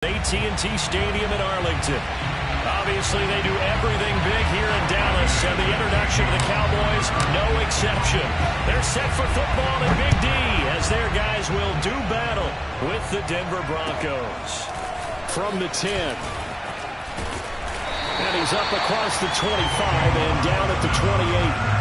AT&T Stadium in Arlington. Obviously, they do everything big here in Dallas, and the introduction of the Cowboys, no exception. They're set for football in Big D, as their guys will do battle with the Denver Broncos. From the 10. And he's up across the 25 and down at the 28.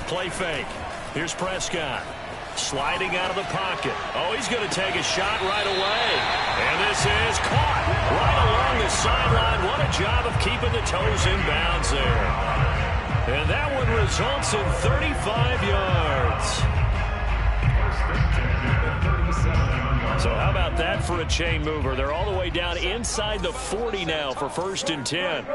Play fake. Here's Prescott. Sliding out of the pocket. Oh, he's going to take a shot right away. And this is caught right along the sideline. What a job of keeping the toes in bounds there. And that one results in 35 yards. So how about that for a chain mover? They're all the way down inside the 40 now for 1st and 10.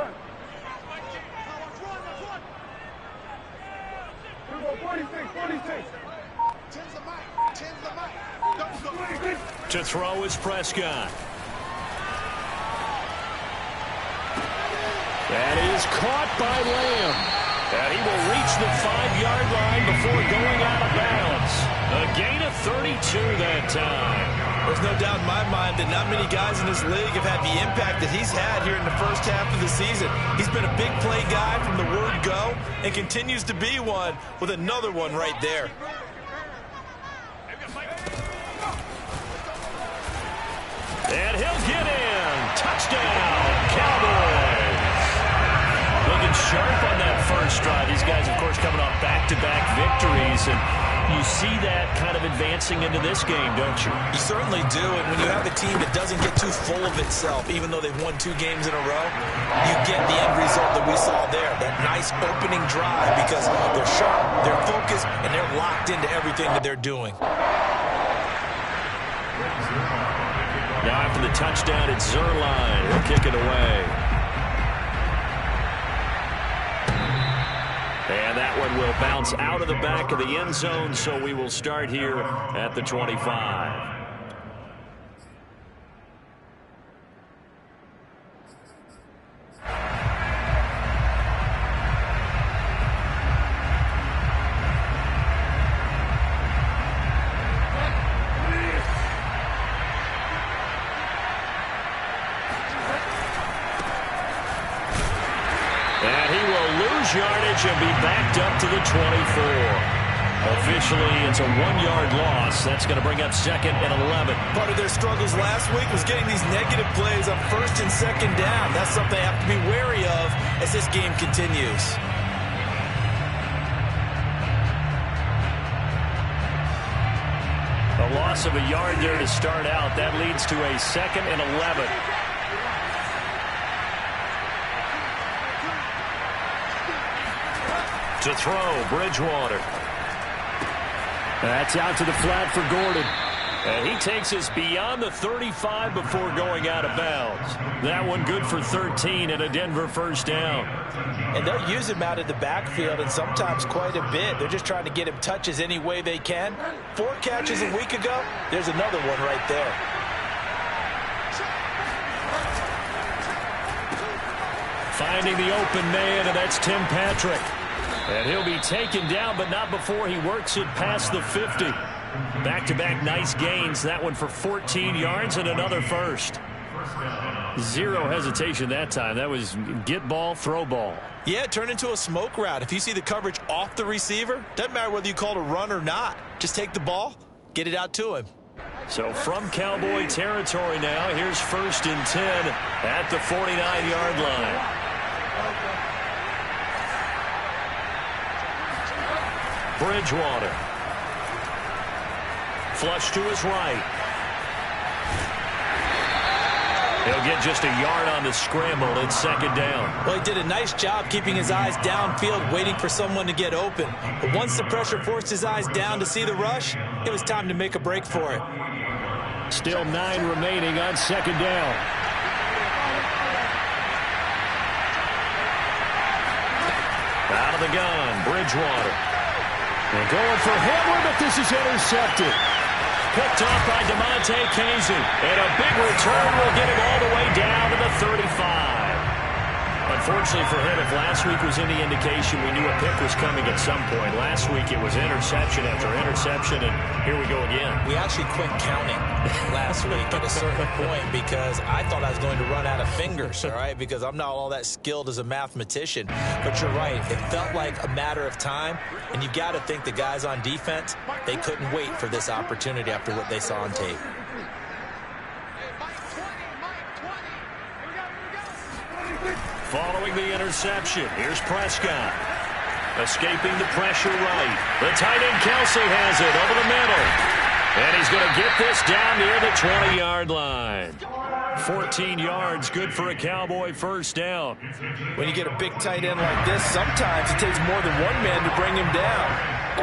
To throw is Prescott. That is caught by Lamb. And he will reach the 5-yard line before going out of bounds. A gain of 32 that time. There's no doubt in my mind that not many guys in this league have had the impact that he's had here in the first half of the season. He's been a big play guy from the word go and continues to be one with another one right there. And he'll get in. Touchdown, Cowboys. Looking sharp on that first drive. These guys, of course, coming off back-to-back victories. And you see that kind of advancing into this game, don't you? You certainly do. And when you have a team that doesn't get too full of itself, even though they've won 2 games in a row, you get the end result that we saw there. That nice opening drive because they're sharp, they're focused, and they're locked into everything that they're doing. Now after the touchdown, it's Zerline. He'll kick it away. And that one will bounce out of the back of the end zone, so we will start here at the 25. Yardage and be backed up to the 24. Officially, it's a 1-yard loss. That's going to bring up 2nd and 11. Part of their struggles last week was getting these negative plays on 1st and 2nd down. That's something they have to be wary of as this game continues. A loss of a yard there to start out. That leads to a 2nd and 11. To throw, Bridgewater. That's out to the flat for Gordon. And he takes us beyond the 35 before going out of bounds. That one good for 13 and a Denver 1st down. And they'll use him out of the backfield and sometimes quite a bit. They're just trying to get him touches any way they can. 4 catches a week ago. There's another one right there. Finding the open man, and that's Tim Patrick. And he'll be taken down, but not before he works it past the 50. Back-to-back nice gains. That one for 14 yards and another first. Zero hesitation that time. That was get ball, throw ball. Yeah, it turned into a smoke route. If you see the coverage off the receiver, doesn't matter whether you call it a run or not. Just take the ball, get it out to him. So from Cowboy territory now, here's 1st and 10 at the 49-yard line. Bridgewater. Flush to his right. He'll get just a yard on the scramble. It's 2nd down. Well, he did a nice job keeping his eyes downfield, waiting for someone to get open. But once the pressure forced his eyes down to see the rush, it was time to make a break for it. Still 9 remaining on 2nd down. out of the gun, Bridgewater. And going for Hamler, but this is intercepted. Picked off by DeMonte Casey. And a big return will get him all the way down to the 35. Unfortunately for him, if last week was any indication, we knew a pick was coming at some point. Last week it was interception after interception, and here we go again. We actually quit counting last week at a certain point because I thought I was going to run out of fingers, all right, because I'm not all that skilled as a mathematician. But you're right. It felt like a matter of time, and you've got to think the guys on defense, they couldn't wait for this opportunity after what they saw on tape. Following the interception, here's Prescott. Escaping the pressure right. The tight end Kelsey has it over the middle. And he's going to get this down near the 20-yard line. 14 yards, good for a Cowboy first down. When you get a big tight end like this, sometimes it takes more than one man to bring him down.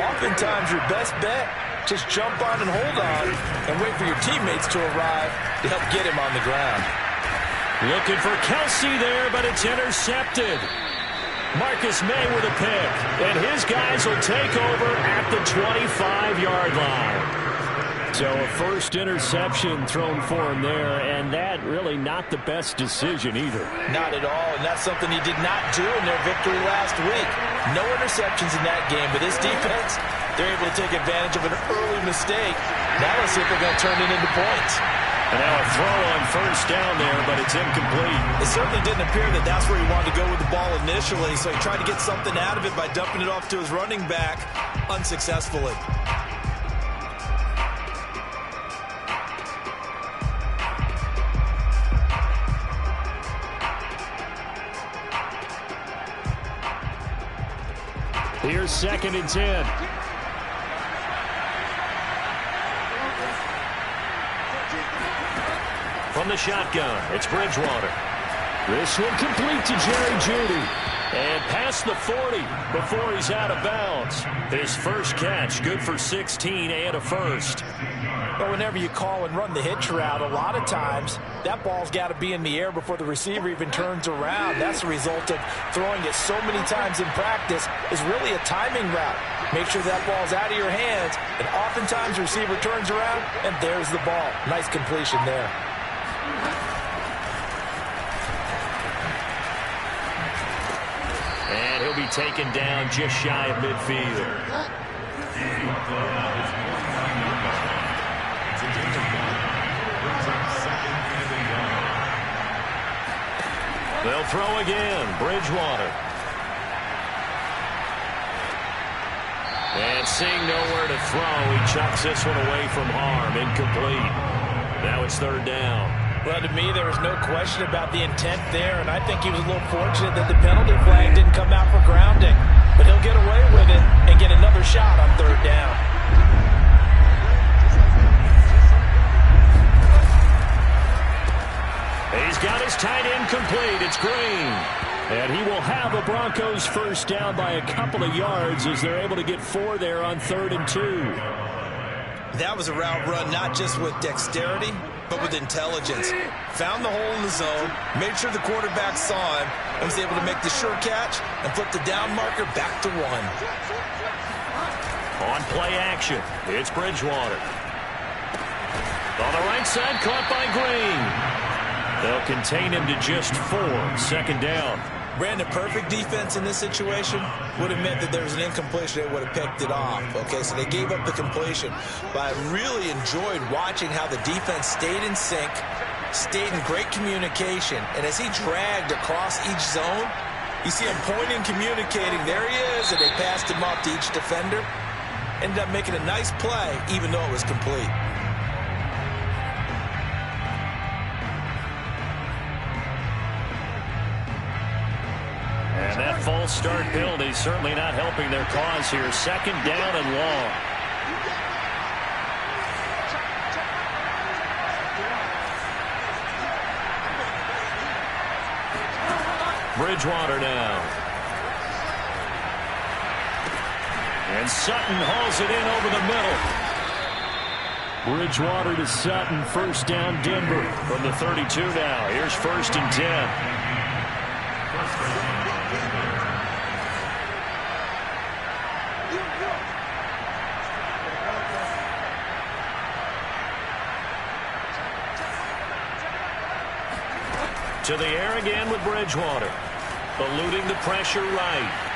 Oftentimes your best bet, just jump on and hold on and wait for your teammates to arrive to help get him on the ground. Looking for Kelsey there, but it's intercepted. Marcus May with a pick, and his guys will take over at the 25-yard line. So a first interception thrown for him there, and that really not the best decision either. Not at all, and that's something he did not do in their victory last week. No interceptions in that game, but his defense, they're able to take advantage of an early mistake. Now let's see if they're going to turn it into points. And now a throw on first down there, but it's incomplete. It certainly didn't appear that that's where he wanted to go with the ball initially, so he tried to get something out of it by dumping it off to his running back unsuccessfully. Here's 2nd and 10. From the shotgun, it's Bridgewater. This one complete to Jerry Jeudy. And past the 40 before he's out of bounds. His first catch, good for 16 and a first. But whenever you call and run the hitch route, a lot of times that ball's got to be in the air before the receiver even turns around. That's the result of throwing it so many times in practice is really a timing route. Make sure that ball's out of your hands, and oftentimes the receiver turns around, and there's the ball. Nice completion there. And he'll be taken down just shy of midfield. They'll throw again. Bridgewater. And seeing nowhere to throw, he chucks this one away from harm. Incomplete. Now it's 3rd down. Well, to me, there was no question about the intent there, and I think he was a little fortunate that the penalty flag didn't come out for grounding. But he'll get away with it and get another shot on 3rd down. He's got his tight end complete. It's Green. And he will have the Broncos first down by a couple of yards as they're able to get 4 there on 3rd and 2. That was a route run not just with dexterity, but with intelligence. Found the hole in the zone, made sure the quarterback saw him, and was able to make the sure catch and flip the down marker back to 1. On play action, it's Bridgewater. On the right side, caught by Green. They'll contain him to just 4. 2nd down. Brandon, perfect defense in this situation would have meant that there was an incompletion. They would have picked it off. Okay, so they gave up the completion. But I really enjoyed watching how the defense stayed in sync, stayed in great communication. And as he dragged across each zone, you see him pointing, communicating. There he is, and they passed him off to each defender. Ended up making a nice play, even though it was complete. And that false start penalty certainly not helping their cause here. 2nd down and long. Bridgewater now. And Sutton hauls it in over the middle. Bridgewater to Sutton, first down Denver from the 32 now. Here's 1st and 10. To the air again with Bridgewater. Eluding the pressure right.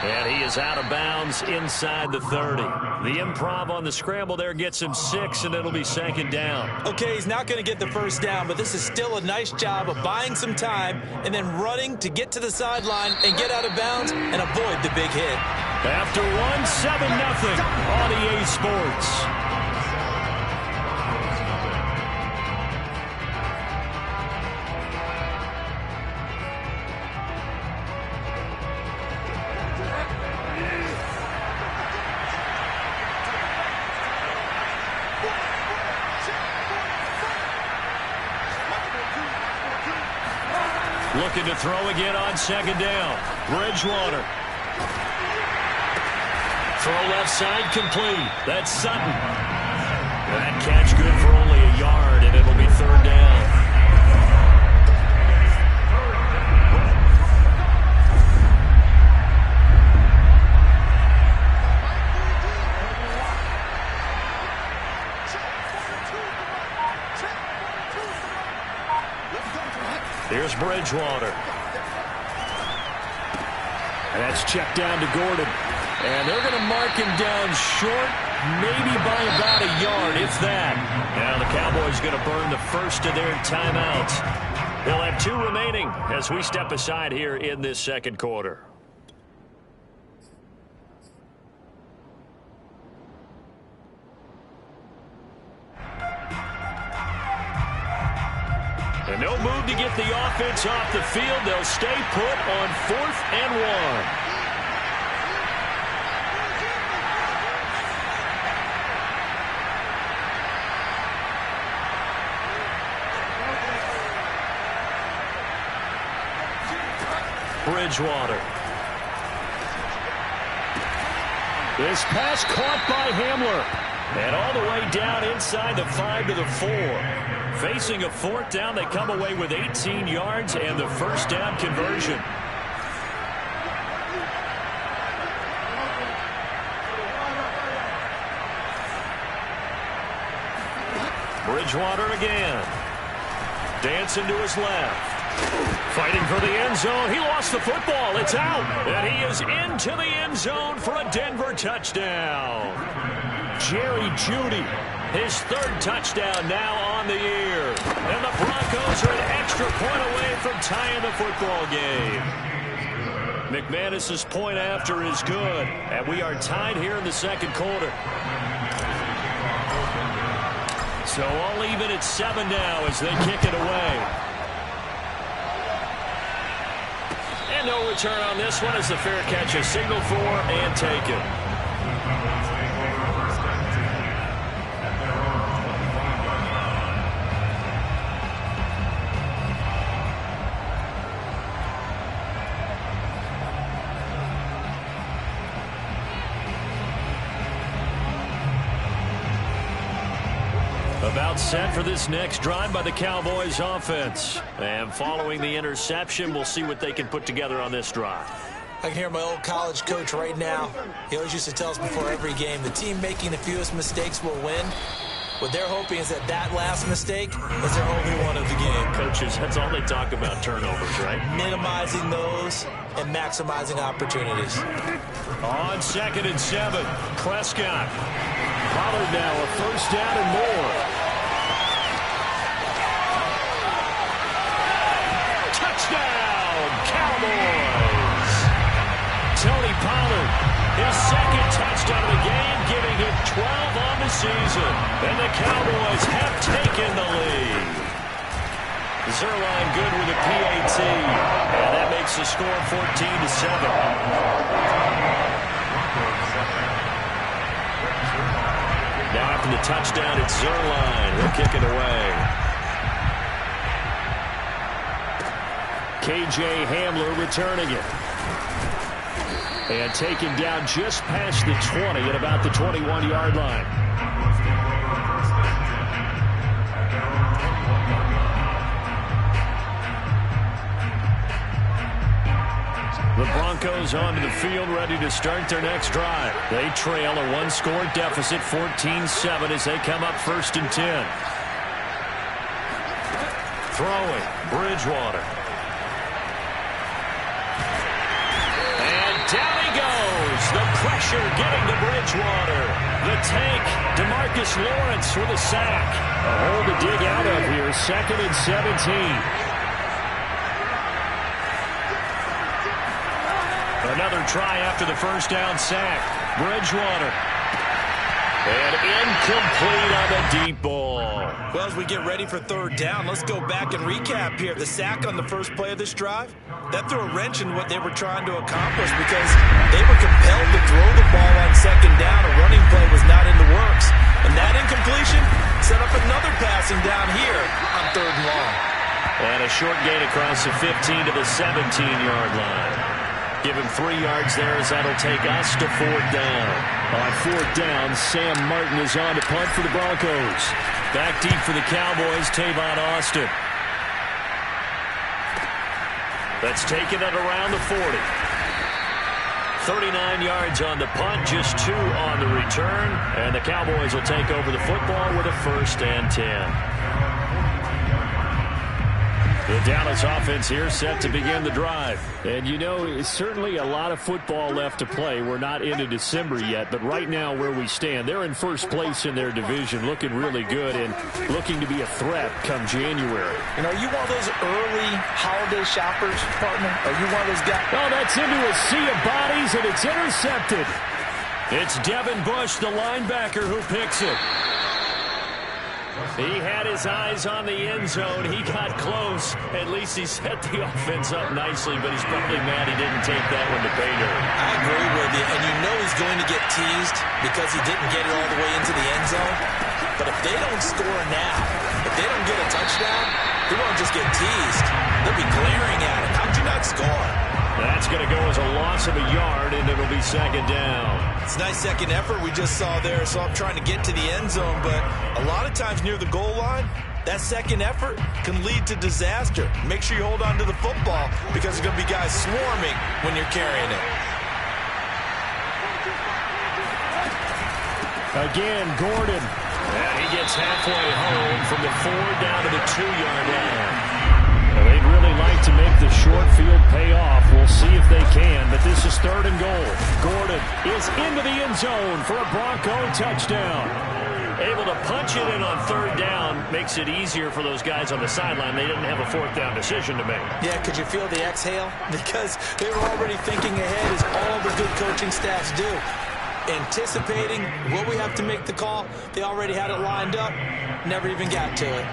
And he is out of bounds inside the 30. The improv on the scramble there gets him 6, and it'll be second down. Okay, he's not going to get the first down, but this is still a nice job of buying some time and then running to get to the sideline and get out of bounds and avoid the big hit. After 1-7-0 on EA Sports. Looking to throw again on second down. Bridgewater. Throw left side complete. That's Sutton. That catch good for only a yard, and it'll be third down. Here's Bridgewater. That's checked down to Gordon. And they're going to mark him down short, maybe by about a yard, if that. Now the Cowboys going to burn the first of their timeouts. They'll have 2 remaining as we step aside here in this second quarter. And no move to get the offense off the field. They'll stay put on 4th and 1. Bridgewater. This pass caught by Hamler. And all the way down inside the 5 to the 4. Facing a 4th down, they come away with 18 yards and the first down conversion. Bridgewater again. Dancing to his left. Fighting for the end zone. He lost the football. It's out. And he is into the end zone for a Denver touchdown. Jerry Jeudy, his 3rd touchdown now on the year. And the Broncos are an extra point away from tying the football game. McManus's point after is good. And we are tied here in the second quarter. So all even at 7 now as they kick it away. And no return on this one as the fair catch is signaled for and taken. About set for this next drive by the Cowboys offense. And following the interception, we'll see what they can put together on this drive. I can hear my old college coach right now. He always used to tell us before every game, the team making the fewest mistakes will win. What they're hoping is that that last mistake is their only one of the game. Coaches, that's all they talk about, turnovers, right? Minimizing those and maximizing opportunities. On 2nd and 7, Prescott. Pollard now a first down and more. Touchdown, Cowboys! Tony Pollard, his 2nd touchdown of the game, giving him 12 on the season. And the Cowboys have taken the lead. Zerline good with a PAT. And that makes the score 14-7. Now after the touchdown, it's Zerline. He'll kick it away. KJ Hamler returning it. And taken down just past the 20 at about the 21-yard line. The Broncos onto the field ready to start their next drive. They trail a 1-score deficit, 14-7 as they come up 1st and 10. throwing, Bridgewater. And down he goes. The pressure getting to Bridgewater. The tank, DeMarcus Lawrence with a sack. A hole to dig out of here, 2nd and 17. Another try after the first down sack. Bridgewater. And incomplete on the deep ball. Well, as we get ready for 3rd down, let's go back and recap here. The sack on the first play of this drive, that threw a wrench in what they were trying to accomplish because they were compelled to throw the ball on 2nd down. A running play was not in the works. And that incompletion set up another passing down here on 3rd and long. And a short gain across the 15 to the 17-yard line. Give him 3 yards there as that'll take us to 4th down. On 4th down, Sam Martin is on to punt for the Broncos. Back deep for the Cowboys, Tavon Austin. That's taken at around the 40. 39 yards on the punt, just 2 on the return. And the Cowboys will take over the football with a 1st and 10. The Dallas offense here set to begin the drive. And, you know, it's certainly a lot of football left to play. We're not into December yet, but right now where we stand, they're in first place in their division, looking really good and looking to be a threat come January. And are you one of those early holiday shoppers, partner? Are you one of those guys? Oh, that's into a sea of bodies, and it's intercepted. It's Devin Bush, the linebacker, who picks it. He had his eyes on the end zone. He got close. At least he set the offense up nicely, but he's probably mad he didn't take that one to pay dirt. I agree with you, and you know he's going to get teased because he didn't get it all the way into the end zone. But if they don't score now, if they don't get a touchdown, he won't just get teased. They'll be glaring at him. How'd you not score? That's going to go as a loss of a yard, and it'll be 2nd down. It's a nice second effort we just saw there, so I'm trying to get to the end zone, but a lot of times near the goal line, that second effort can lead to disaster. Make sure you hold on to the football because there's going to be guys swarming when you're carrying it. Again, Gordon. And he gets halfway home from the 4 down to the 2-yard line. They'd really like to make the short field pay off. We'll see if they can, but this is 3rd and goal. Gordon is into the end zone for a Bronco touchdown. Able to punch it in on 3rd down makes it easier for those guys on the sideline. They didn't have a 4th down decision to make. Yeah, could you feel the exhale? Because they were already thinking ahead, as all the good coaching staffs do. Anticipating what we have to make the call. They already had it lined up. Never even got to it.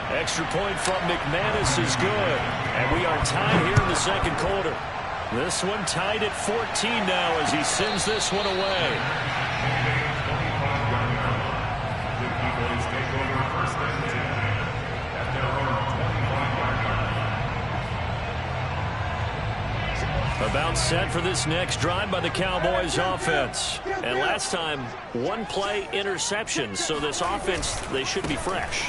Extra point from McManus is good. And we are tied here in the 2nd quarter. This one tied at 14 now as he sends this one away. About set for this next drive by the Cowboys offense. And last time, 1-play interception. So this offense, they should be fresh.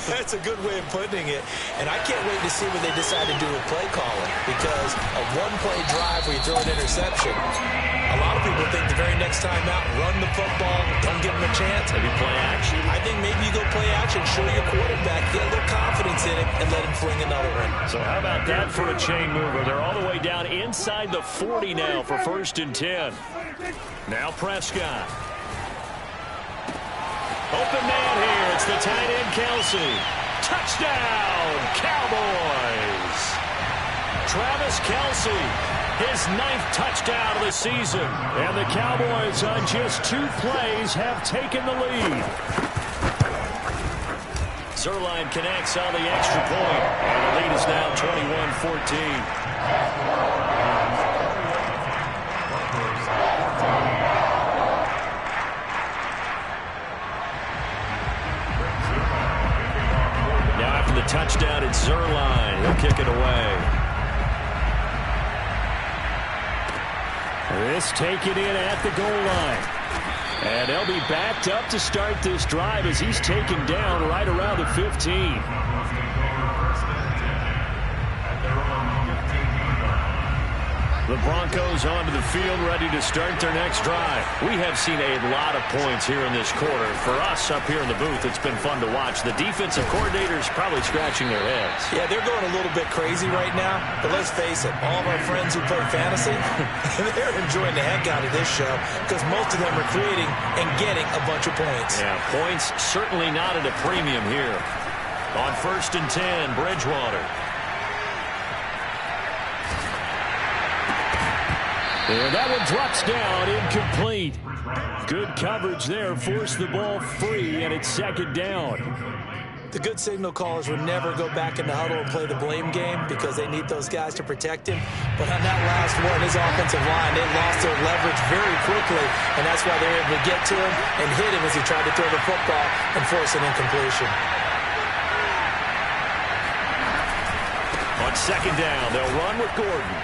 That's a good way of putting it. And I can't wait to see what they decide to do with play calling. Because a 1-play drive where you throw an interception, a lot of people think the very next time out, run the football, don't give them a chance. Maybe play action. I think maybe you go play action, show your quarterback, get a little confidence in it, and let him fling another one. So how about that for a chain mover? They're all the way down inside the 40 now for 1st and 10. Now Prescott. Open man here. It's the tight end, Kelsey. Touchdown, Cowboys. Travis Kelsey, his 9th touchdown of the season. And the Cowboys on just 2 plays have taken the lead. Zerline connects on the extra point. And the lead is now 21-14. The touchdown at Zerline. He'll kick it away. This taken in at the goal line. And they'll be backed up to start this drive as he's taken down right around the 15. The Broncos onto the field, ready to start their next drive. We have seen a lot of points here in this quarter. For us up here in the booth, it's been fun to watch. The defensive coordinators probably scratching their heads. Yeah, they're going a little bit crazy right now. But let's face it, all of our friends who play fantasy, they're enjoying the heck out of this show because most of them are creating and getting a bunch of points. Yeah, points certainly not at a premium here. On 1st and 10, Bridgewater. And that one drops down, incomplete. Good coverage there, forced the ball free, and it's 2nd down. The good signal callers would never go back in the huddle and play the blame game because they need those guys to protect him. But on that last one, his offensive line, they lost their leverage very quickly, and that's why they were able to get to him and hit him as he tried to throw the football and force an incompletion. On 2nd down, they'll run with Gordon.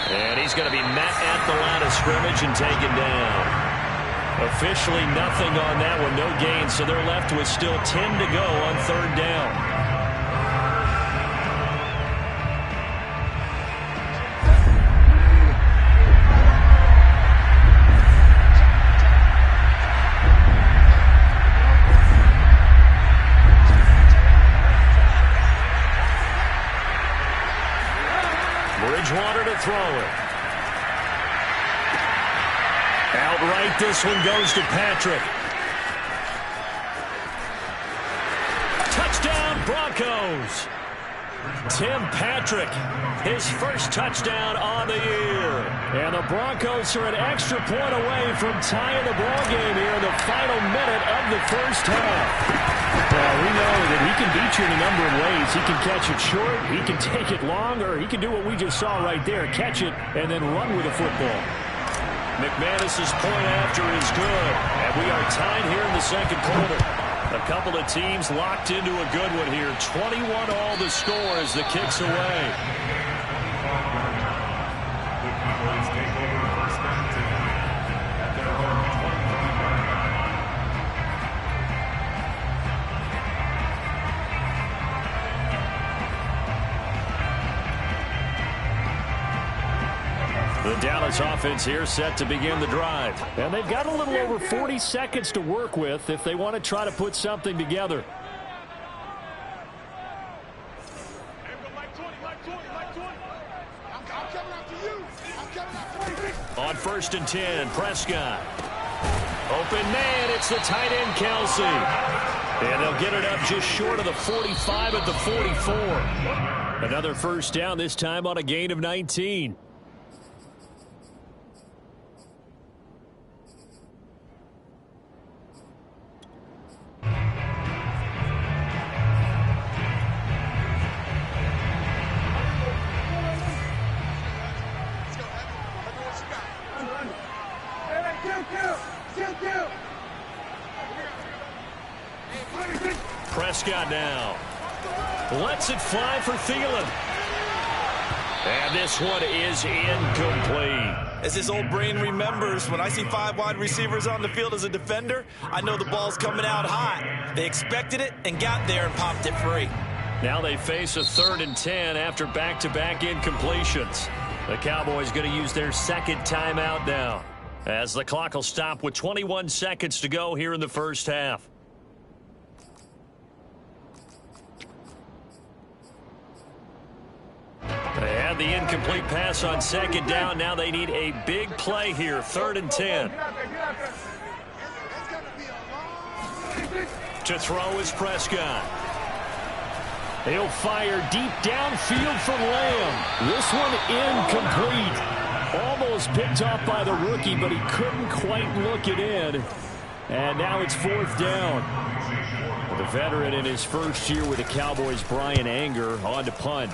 And he's going to be met at the line of scrimmage and taken down. Officially nothing on that one, no gain, so they're left with still 10 to go on 3rd down. Bridgewater to throw it. Outright, this one goes to Patrick. Touchdown, Broncos. Tim Patrick, his first touchdown on the year. And the Broncos are an extra point away from tying the ball game here in the final minute of the first half. Well, we know that he can beat you in a number of ways. He can catch it short, he can take it long, or he can do what we just saw right there, catch it and then run with the football. McManus's point after is good, and we are tied here in the 2nd quarter. A couple of teams locked into a good one here. 21 all the score as the kick's away. The Dallas offense here set to begin the drive. And they've got a little over 40 seconds to work with if they want to try to put something together. On 1st and 10, Prescott. Open man, it's the tight end, Kelsey. And they'll get it up just short of the 45 at the 44. Another first down, this time on a gain of 19. Prescott now lets it fly for Thielen. And this one is incomplete. As his old brain remembers, when I see 5 wide receivers on the field as a defender, I know the ball's coming out hot. They expected it and got there and popped it free. Now they face a 3rd and 10 after back-to-back incompletions. The Cowboys going to use their 2nd timeout now, as the clock will stop with 21 seconds to go here in the first half. They had the incomplete pass on 2nd down. Now they need a big play here, 3rd and 10. To throw is Prescott. He'll fire deep downfield from Lamb. This one incomplete. Almost picked off by the rookie, but he couldn't quite look it in. And now it's 4th down. The veteran in his first year with the Cowboys, Brian Anger, on to punt.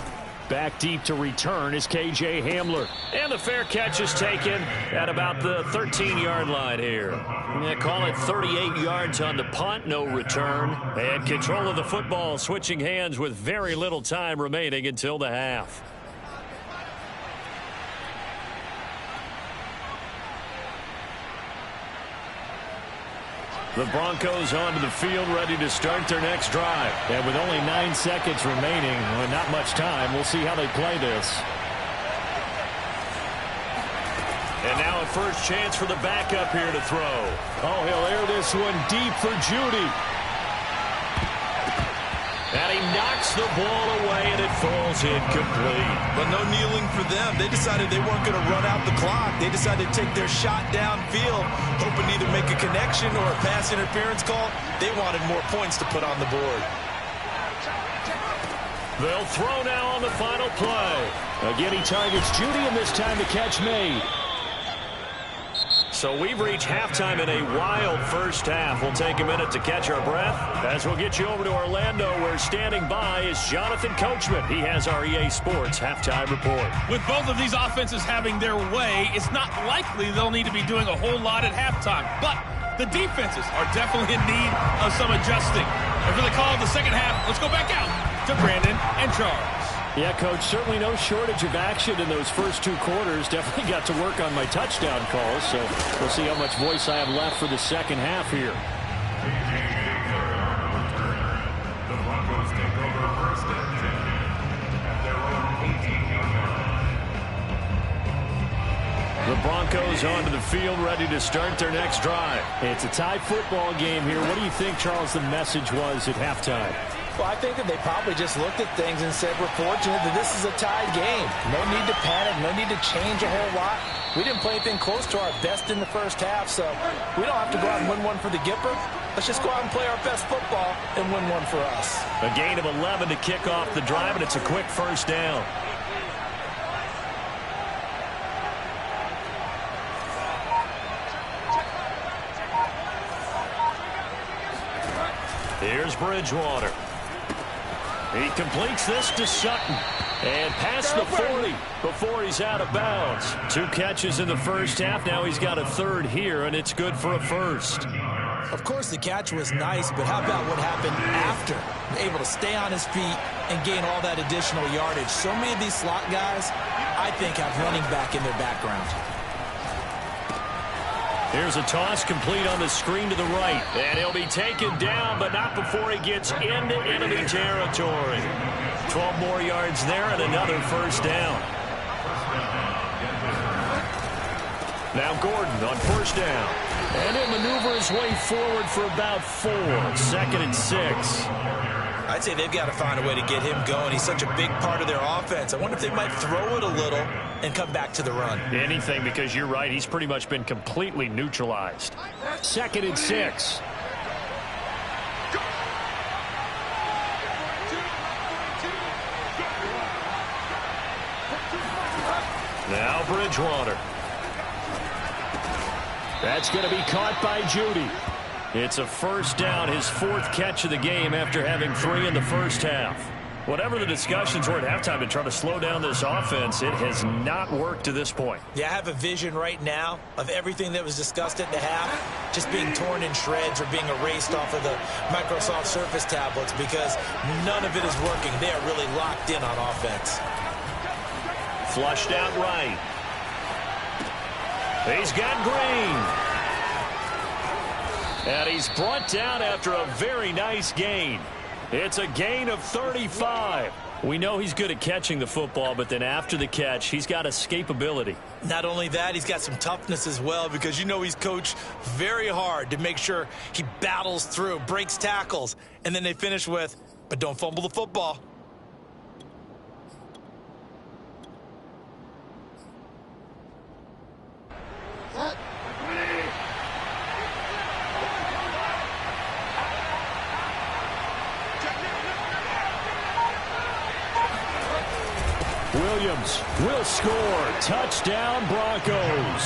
Back deep to return is K.J. Hamler. And the fair catch is taken at about the 13-yard line here. Yeah, call it 38 yards on the punt, no return. And control of the football, switching hands with very little time remaining until the half. The Broncos onto the field, ready to start their next drive. And with only 9 seconds remaining, well, not much time, we'll see how they play this. And now a first chance for the backup here to throw. Oh, he'll air this one deep for Judy. And he knocks the ball away, and it falls incomplete. But no kneeling for them. They decided they weren't going to run out the clock. They decided to take their shot downfield, hoping to either make a connection or a pass interference call. They wanted more points to put on the board. They'll throw now on the final play. Again, he targets Judy, and this time the catch made. So we've reached halftime in a wild first half. We'll take a minute to catch our breath as we'll get you over to Orlando, where standing by is Jonathan Coachman. He has our EA Sports halftime report. With both of these offenses having their way, it's not likely they'll need to be doing a whole lot at halftime. But the defenses are definitely in need of some adjusting. And for the call of the second half, let's go back out to Brandon and Charles. Yeah, Coach, certainly no shortage of action in those first two quarters. Definitely got to work on my touchdown calls, so we'll see how much voice I have left for the second half here. The Broncos take over first and 10 at their own 18-yard line. The Broncos onto the field, ready to start their next drive. It's a tie football game here. What do you think, Charles, the message was at halftime? Well, I think that they probably just looked at things and said, we're fortunate that this is a tied game. No need to panic, no need to change a whole lot. We didn't play anything close to our best in the first half, so we don't have to go out and win one for the Gipper. Let's just go out and play our best football and win one for us. A gain of 11 to kick off the drive, and it's a quick first down. Here's Bridgewater. He completes this to Sutton. And past the 40 before he's out of bounds. 2 catches in the first half. Now he's got a third here, and it's good for a first. Of course, the catch was nice, but how about what happened after? Able to stay on his feet and gain all that additional yardage. So many of these slot guys, I think, have running back in their background. Here's a toss complete on the screen to the right. And he'll be taken down, but not before he gets into enemy territory. 12 more yards there and another first down. Now Gordon on first down. And he'll maneuver his way forward for about 4. 2nd and 6. I'd say they've got to find a way to get him going. He's such a big part of their offense. I wonder if they might throw it a little and come back to the run. Anything, because you're right. He's pretty much been completely neutralized. 2nd and 6. Now Bridgewater. That's going to be caught by Judy. It's a first down, his 4th catch of the game after having 3 in the first half. Whatever the discussions were at halftime to try to slow down this offense, it has not worked to this point. Yeah, I have a vision right now of everything that was discussed at the half just being torn in shreds or being erased off of the Microsoft Surface tablets because none of it is working. They are really locked in on offense. Flushed out right. He's got Green. And he's brought down after a very nice gain. It's a gain of 35. We know he's good at catching the football, but then after the catch, he's got escapability. Not only that, he's got some toughness as well because you know he's coached very hard to make sure he battles through, breaks tackles, and then they finish with, but don't fumble the football. Williams will score. Touchdown, Broncos.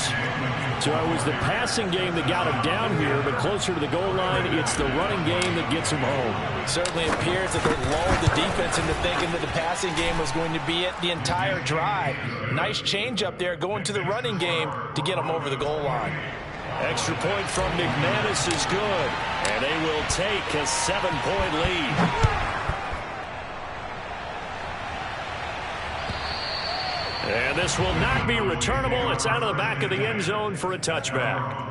So it was the passing game that got him down here, but closer to the goal line, it's the running game that gets him home. It certainly appears that they lulled the defense into thinking that the passing game was going to be it the entire drive. Nice change up there going to the running game to get them over the goal line. Extra point from McManus is good, and they will take a 7-point lead. And this will not be returnable. It's out of the back of the end zone for a touchback.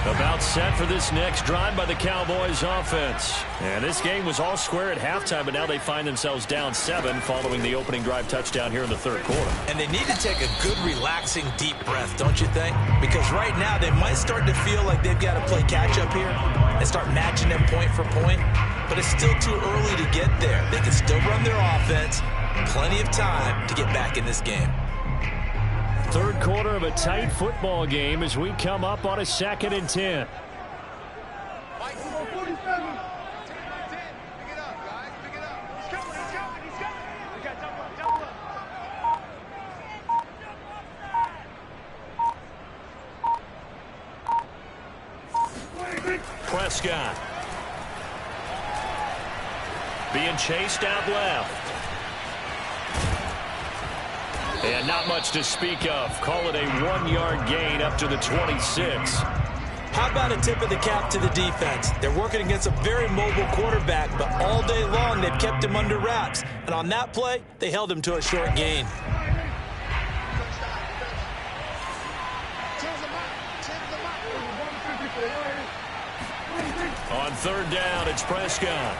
About About set for this next drive by the Cowboys offense. And this game was all square at halftime, but now they find themselves down 7 following the opening drive touchdown here in the third quarter. And they need to take a good, relaxing, deep breath, don't you think? Because right now they might start to feel like they've got to play catch-up here and start matching them point for point. But it's still too early to get there. They can still run their offense. Plenty of time to get back in this game. Third quarter of a tight football game as we come up on a 2nd and 10. Prescott being chased out left. And not much to speak of. Call it a 1-yard gain up to the 26. How about a tip of the cap to the defense? They're working against a very mobile quarterback, but all day long they've kept him under wraps. And on that play, they held him to a short gain. On third down, it's Prescott.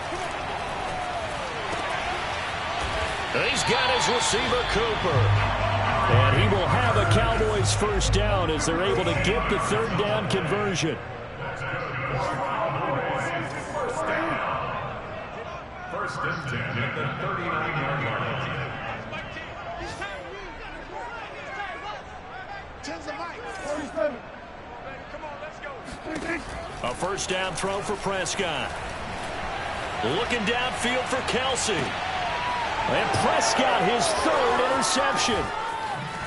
He's got his receiver, Cooper. And he will have a Cowboys first down as they're able to get the third down conversion. First and 10 at the 39-yard line. A first down throw for Prescott. Looking downfield for Kelsey. And Prescott, his third interception.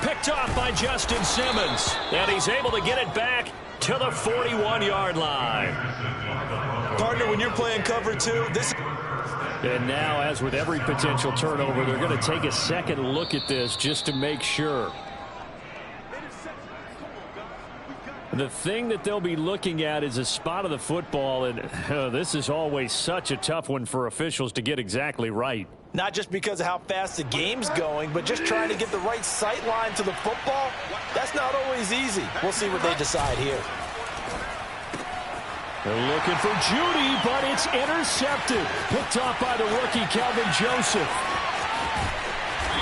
Picked off by Justin Simmons. And he's able to get it back to the 41-yard line. Partner, when you're playing cover 2, this... And now, as with every potential turnover, they're going to take a second look at this just to make sure. The thing that they'll be looking at is a spot of the football, and this is always such a tough one for officials to get exactly right. Not just because of how fast the game's going, but just trying to get the right sight line to the football. That's not always easy. We'll see what they decide here. They're looking for Judy, but it's intercepted. Picked off by the rookie, Calvin Joseph.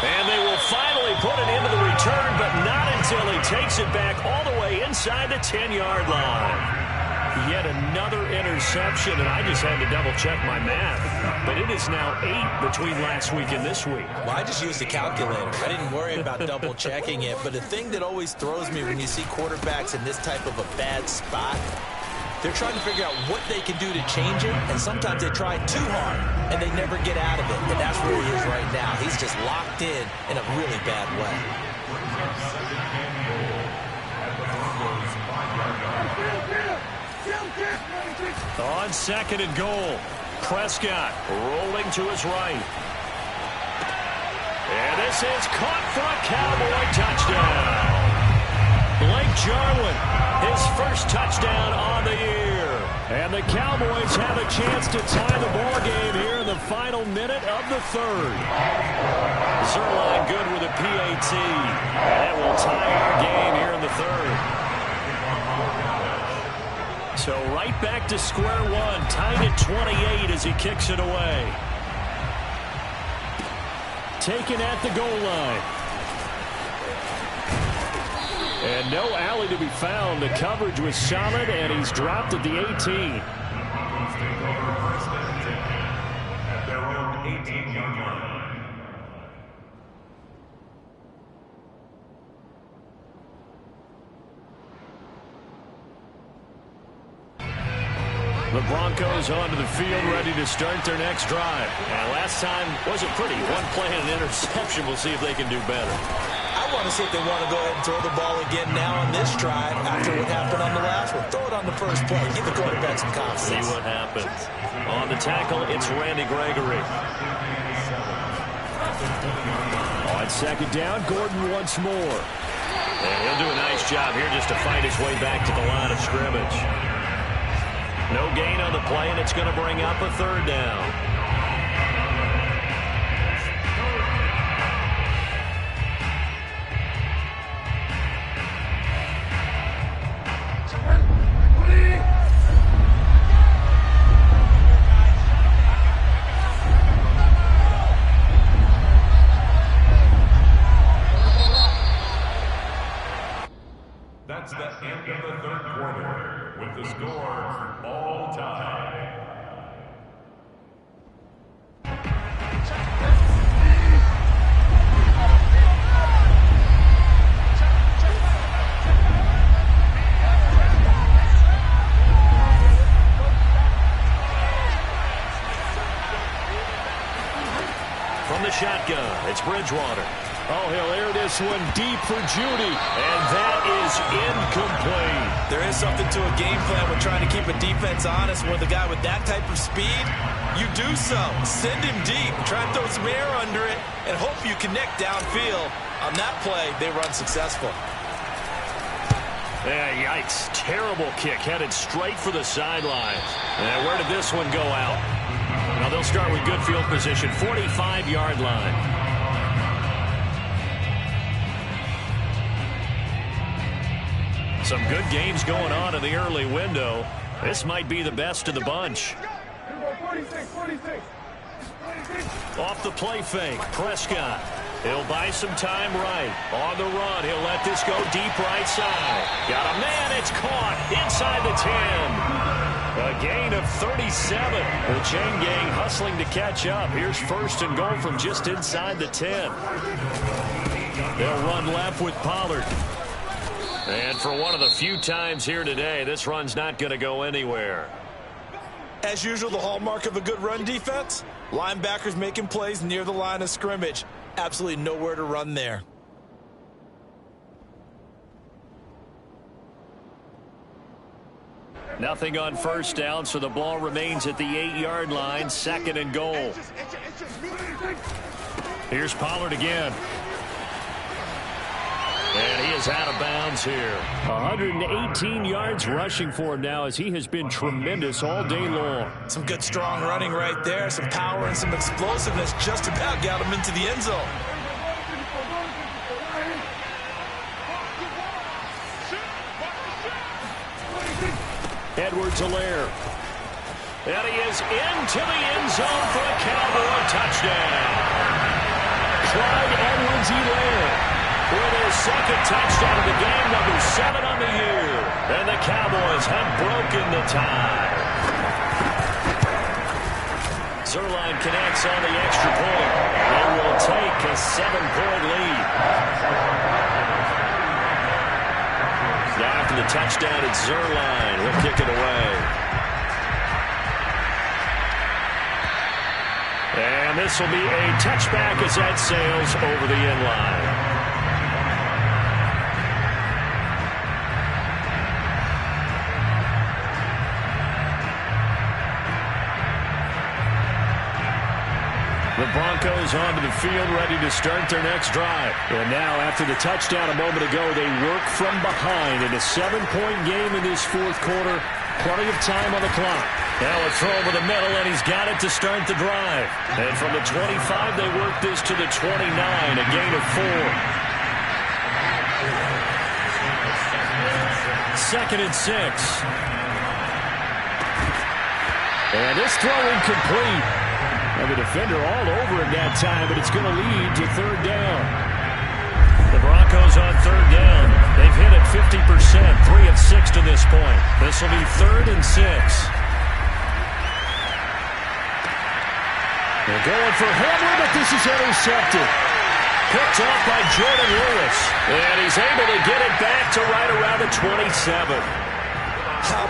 And they will finally put it into the return, but not until he takes it back all the way inside the 10-yard line. Yet another interception, and I just had to double-check my math. But it is now 8 between last week and this week. Well, I just used a calculator. I didn't worry about double-checking it. But the thing that always throws me when you see quarterbacks in this type of a bad spot, they're trying to figure out what they can do to change it, and sometimes they try too hard, and they never get out of it. And that's where he is right now. He's just locked in a really bad way. On 2nd and goal, Prescott rolling to his right. And this is caught for a Cowboy touchdown. Blake Jarwin, his first touchdown on the year. And the Cowboys have a chance to tie the ball game here in the final minute of the third. Zerline good with a PAT. And that will tie our game here in the third. So right back to square one, tied at 28 as he kicks it away. Taken at the goal line. And no alley to be found. The coverage was solid, and he's dropped at the 18. At their own 18-yard line. The Broncos onto the field, ready to start their next drive. And last time wasn't pretty. One play and an interception. We'll see if they can do better. I want to see if they want to go ahead and throw the ball again now on this drive after what happened on the last one. Throw it on the first play. Give the quarterback some confidence. See what happens. On the tackle, it's Randy Gregory. On 2nd down, Gordon once more. And he'll do a nice job here just to fight his way back to the line of scrimmage. No gain on the play, and it's going to bring up a third down. That's the end of the third quarter with the score all tied. From the shotgun, it's Bridgewater. Oh, he'll air this one deep for Judy, and that is incomplete. There is something to a game plan with trying to keep a defense honest. With a guy with that type of speed, you do so. Send him deep, try and throw some air under it, and hope you connect downfield. On that play, they run successful. Yeah, yikes. Terrible kick, headed straight for the sidelines. And where did this one go out? Now they'll start with good field position, 45-yard line. Some good games going on in the early window. This might be the best of the bunch. Off the play fake, Prescott. He'll buy some time right. On the run, he'll let this go deep right side. Got a man, it's caught inside the 10. A gain of 37. The chain gang hustling to catch up. Here's first and goal from just inside the 10. They'll run left with Pollard. And for one of the few times here today, this run's not going to go anywhere. As usual, the hallmark of a good run defense, linebackers making plays near the line of scrimmage. Absolutely nowhere to run there. Nothing on first down, so the ball remains at the 8-yard line, second and goal. Here's Pollard again. And he is out of bounds here. 118 yards rushing for him now as he has been tremendous all day long. Some good strong running right there. Some power and some explosiveness just about got him into the end zone. Edwards-Helaire. And he is into the end zone for a Cowboy touchdown. Clyde Edwards-Helaire with his second touchdown of the game, number 7 on the year. And the Cowboys have broken the tie. Zuerlein connects on the extra point. They will take a 7-point lead. Now after the touchdown, it's Zuerlein. He'll kick it away. And this will be a touchback as that sails over the end line. The Broncos onto the field, ready to start their next drive. And now, after the touchdown a moment ago, they work from behind in a 7-point game in this fourth quarter. Plenty of time on the clock. Now a throw over the middle, and he's got it to start the drive. And from the 25, they work this to the 29, a gain of 4. Second and 6. And this throw incomplete. Now the defender all over him that time, but it's going to lead to third down. The Broncos on third down. They've hit it 50%, 3 of 6 to this point. This will be third and 6. They're going for Hamler, but this is intercepted. Picked off by Jordan Lewis. And he's able to get it back to right around the 27.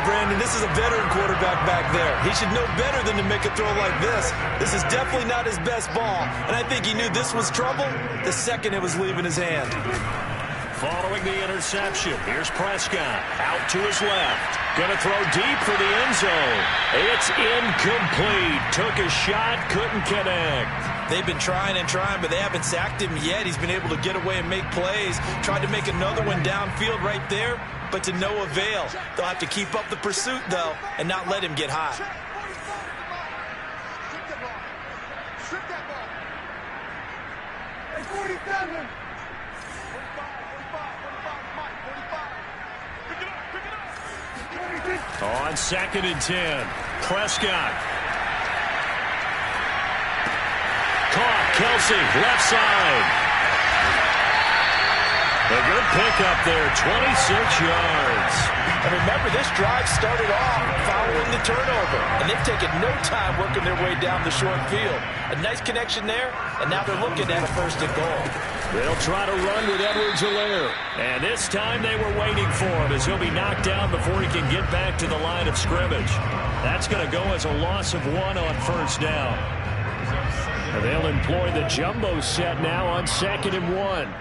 Brandon, this is a veteran quarterback back there. He should know better than to make a throw like this. This is definitely not his best ball, and I think he knew this was trouble the second it was leaving his hand. Following the interception, here's Prescott out to his left. Going to throw deep for the end zone. It's incomplete. Took a shot, couldn't connect. They've been trying and trying, but they haven't sacked him yet. He's been able to get away and make plays. Tried to make another one downfield right there, but to no avail. They'll have to keep up the pursuit, though, and not let him get hot. On second and 10, Prescott. Caught, Kelsey, left side. A good pickup there, 26 yards. And remember, this drive started off following the turnover, and they've taken no time working their way down the short field. A nice connection there, and now they're looking at a first and goal. They'll try to run with Edwards-Helaire. And this time they were waiting for him as he'll be knocked down before he can get back to the line of scrimmage. That's going to go as a loss of 1 on first down. And they'll employ the jumbo set now on 2nd and 1.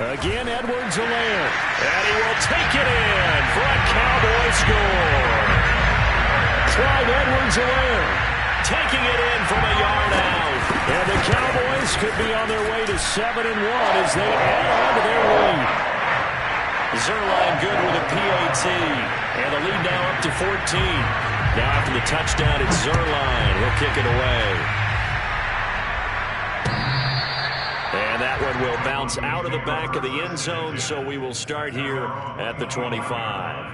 Again, Edwards-Helaire. And he will take it in for a Cowboy score. Clyde Edwards-Helaire taking it in from a yard out. And the Cowboys could be on their way to 7 and 1 as they add on to their lead. Zuerlein good with a PAT. And the lead now up to 14. Now after the touchdown, it's Zuerlein. He'll kick it away. And that one will bounce out of the back of the end zone, so we will start here at the 25.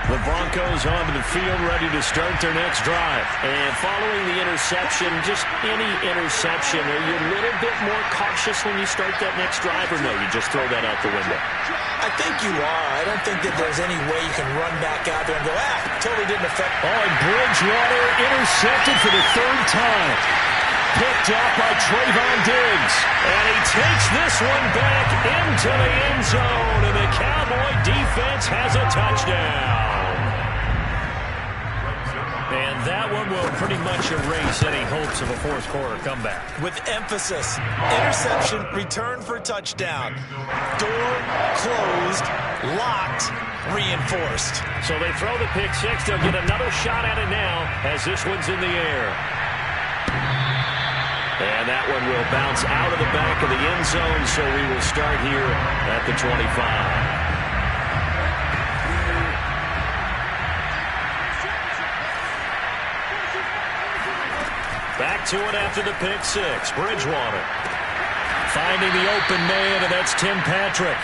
The Broncos onto the field, ready to start their next drive. And following the interception, just any interception, are you a little bit more cautious when you start that next drive, or no, you just throw that out the window? I think you are. I don't think that there's any way you can run back out there and go, totally didn't affect. Oh, and Bridgewater intercepted for the 3rd time. Picked up by Trayvon Diggs. And he takes this one back into the end zone. And the Cowboy defense has a touchdown. And that one will pretty much erase any hopes of a fourth quarter comeback. With emphasis. Interception, return for touchdown. Door closed, locked, reinforced. So they throw the pick six. They'll get another shot at it now as this one's in the air. And that one will bounce out of the back of the end zone, so we will start here at the 25. Back to it after the pick six. Bridgewater finding the open man, and that's Tim Patrick.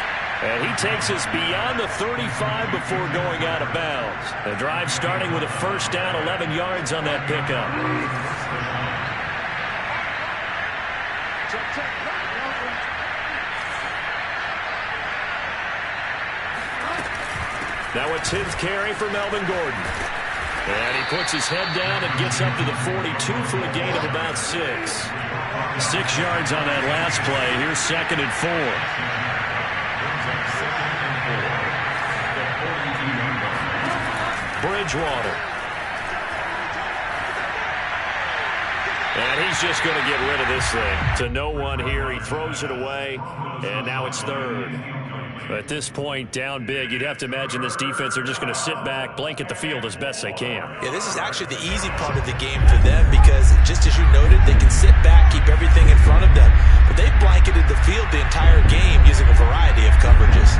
And he takes us beyond the 35 before going out of bounds. The drive starting with a first down, 11 yards on that pickup. Now a 10th carry for Melvin Gordon. And he puts his head down and gets up to the 42 for a gain of about 6. 6 yards on that last play. Here's 2nd and 4. Bridgewater. And he's just going to get rid of this thing. To no one here. He throws it away. And now it's 3rd. At this point, down big, you'd have to imagine this defense are just going to sit back, blanket the field as best they can. Yeah, this is actually the easy part of the game for them because, just as you noted, they can sit back, keep everything in front of them. But they've blanketed the field the entire game using a variety of coverages.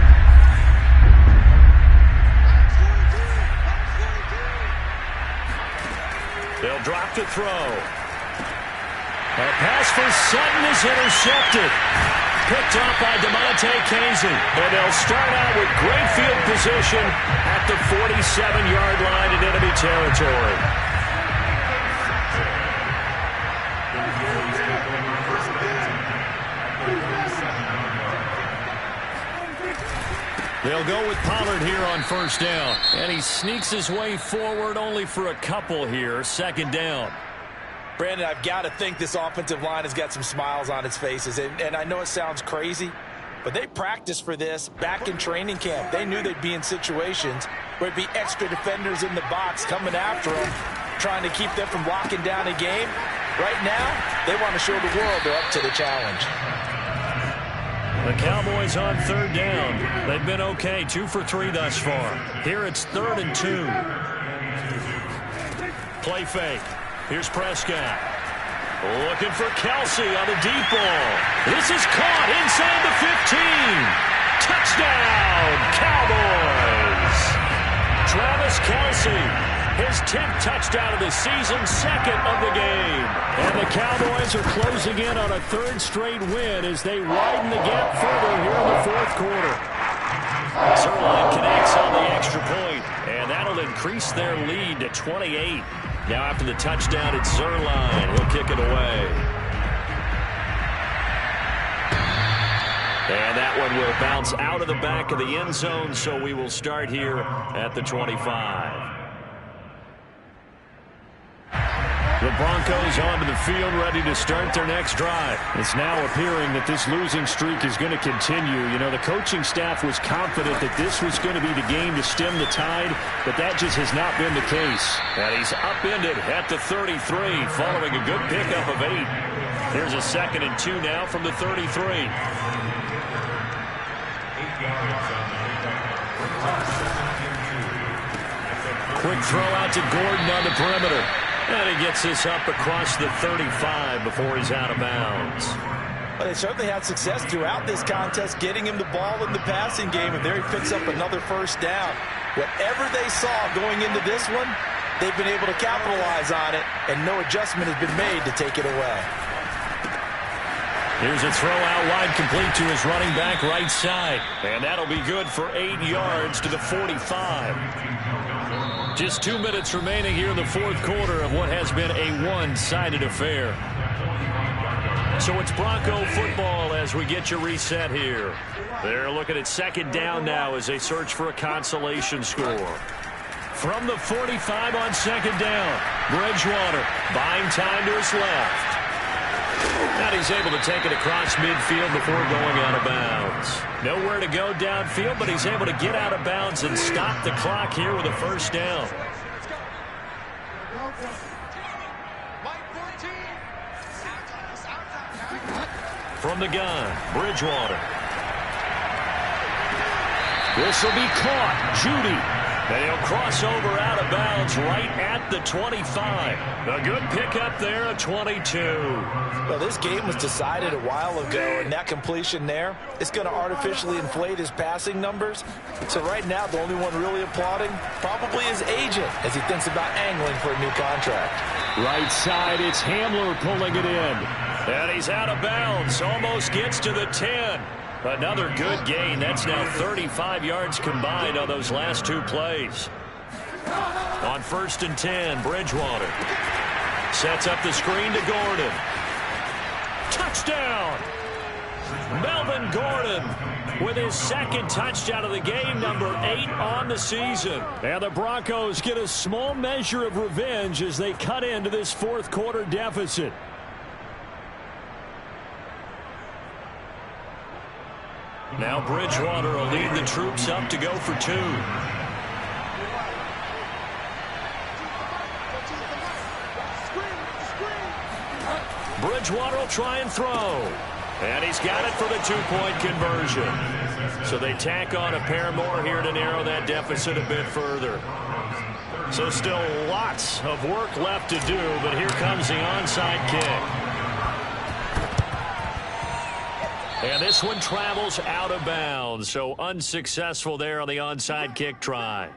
They'll drop to throw. A pass for Sutton is intercepted. Picked off by DeMonte Casey. And they'll start out with great field position at the 47-yard line in enemy territory. They'll go with Pollard here on first down. And he sneaks his way forward only for a couple here. 2nd down. Brandon, I've got to think this offensive line has got some smiles on its faces. And I know it sounds crazy, but they practiced for this back in training camp. They knew they'd be in situations where it'd be extra defenders in the box coming after them, trying to keep them from locking down a game. Right now, they want to show the world they're up to the challenge. The Cowboys on 3rd down. They've been okay, 2 for 3 thus far. Here it's 3rd and 2. Play fake. Here's Prescott. Looking for Kelsey on the deep ball. This is caught inside the 15. Touchdown, Cowboys. Travis Kelsey, his 10th touchdown of the season, 2nd of the game. And the Cowboys are closing in on a 3rd straight win as they widen the gap further here in the 4th quarter. Zuerlein connects on the extra point, and that'll increase their lead to 28. Now after the touchdown, it's Zerline. He'll kick it away. And that one will bounce out of the back of the end zone, so we will start here at the 25. The Broncos onto the field, ready to start their next drive. It's now appearing that this losing streak is going to continue. You know, the coaching staff was confident that this was going to be the game to stem the tide, but that just has not been the case. And he's upended at the 33, following a good pickup of 8. Here's a 2nd and 2 now from the 33. Quick throw out to Gordon on the perimeter. And he gets this up across the 35 before he's out of bounds. Well, they certainly had success throughout this contest, getting him the ball in the passing game, and there he picks up another first down. Whatever they saw going into this one, they've been able to capitalize on it, and no adjustment has been made to take it away. Here's a throw out wide, complete to his running back right side. And that'll be good for 8 yards to the 45. Just 2 minutes remaining here in the fourth quarter of what has been a one-sided affair. So it's Bronco football as we get you reset here. They're looking at 2nd down now as they search for a consolation score. From the 45 on 2nd down, Bridgewater buying time to his left. And he's able to take it across midfield before going out of bounds. Nowhere to go downfield, but he's able to get out of bounds and stop the clock here with a first down. From the gun, Bridgewater. This will be caught. Judy. And he'll cross over out of bounds right at the 25. A good pickup there at 22. Well, this game was decided a while ago, and that completion there, it's going to artificially inflate his passing numbers. So right now, the only one really applauding probably his agent as he thinks about angling for a new contract. Right side, it's Hamler pulling it in. And he's out of bounds, almost gets to the 10. Another good gain. That's now 35 yards combined on those last 2 plays. On 1st and 10, Bridgewater sets up the screen to Gordon. Touchdown! Melvin Gordon with his 2nd touchdown of the game, number 8 on the season. And the Broncos get a small measure of revenge as they cut into this fourth quarter deficit. Now Bridgewater will lead the troops up to go for 2. Bridgewater will try and throw. And he's got it for the 2-point conversion. So they tack on a pair more here to narrow that deficit a bit further. So still lots of work left to do, but here comes the onside kick. And this one travels out of bounds, so unsuccessful there on the onside kick try.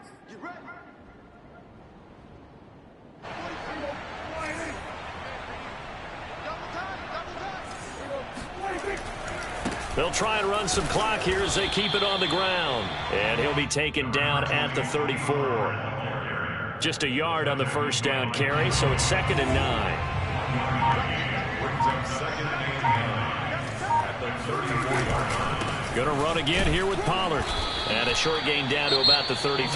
They'll try and run some clock here as they keep it on the ground. And he'll be taken down at the 34. Just a yard on the first down carry, so it's 2nd and 9. Going to run again here with Pollard. And a short gain down to about the 33.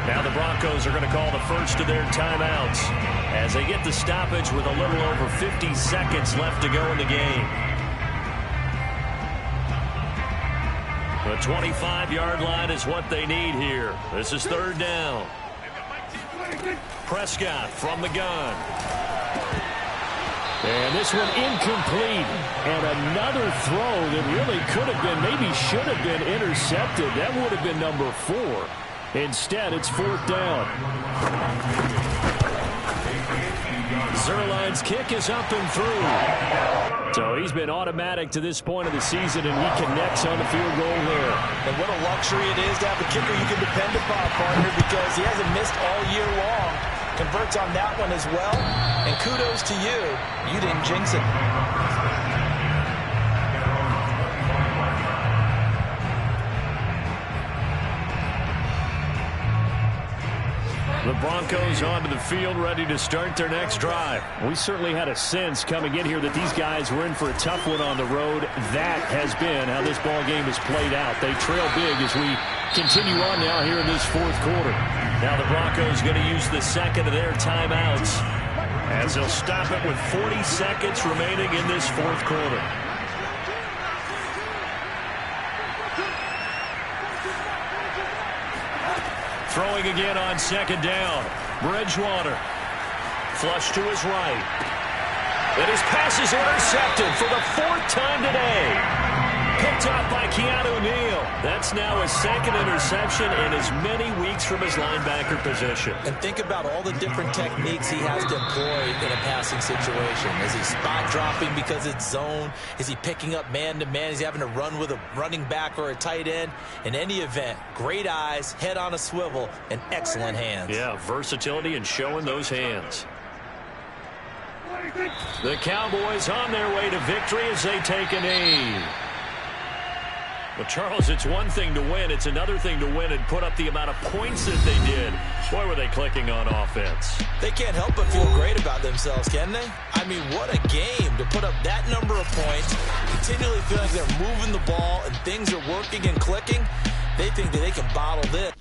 Now the Broncos are going to call the first of their timeouts as they get the stoppage with a little over 50 seconds left to go in the game. The 25-yard line is what they need here. This is 3rd down. Prescott from the gun. And this one incomplete. And another throw that really could have been, maybe should have been intercepted. That would have been number 4. Instead, it's 4th down. Zerline's kick is up and through. So he's been automatic to this point of the season, and he connects on the field goal there. And what a luxury it is to have a kicker you can depend upon, partner, because he hasn't missed all year long. Converts on that one as well. And kudos to you. You didn't jinx it. The Broncos onto the field, ready to start their next drive. We certainly had a sense coming in here that these guys were in for a tough one on the road. That has been how this ball game has played out. They trail big as we continue on now here in this fourth quarter. Now the Broncos going to use the second of their timeouts as they'll stop it with 40 seconds remaining in this fourth quarter. Throwing again on second down. Bridgewater. Flush to his right. And his pass is intercepted for the fourth time today. Picked up by Keanu Neal. That's now his second interception in as many weeks from his linebacker position. And think about all the different techniques he has to employ in a passing situation. Is he spot dropping because it's zone? Is he picking up man-to-man? Is he having to run with a running back or a tight end? In any event, great eyes, head on a swivel, and excellent hands. Yeah, versatility and showing those hands. The Cowboys on their way to victory as they take a knee. Well, Charles, it's one thing to win. It's another thing to win and put up the amount of points that they did. Boy, were they clicking on offense. They can't help but feel great about themselves, can they? I mean, what a game to put up that number of points, continually feeling like they're moving the ball and things are working and clicking. They think that they can bottle this.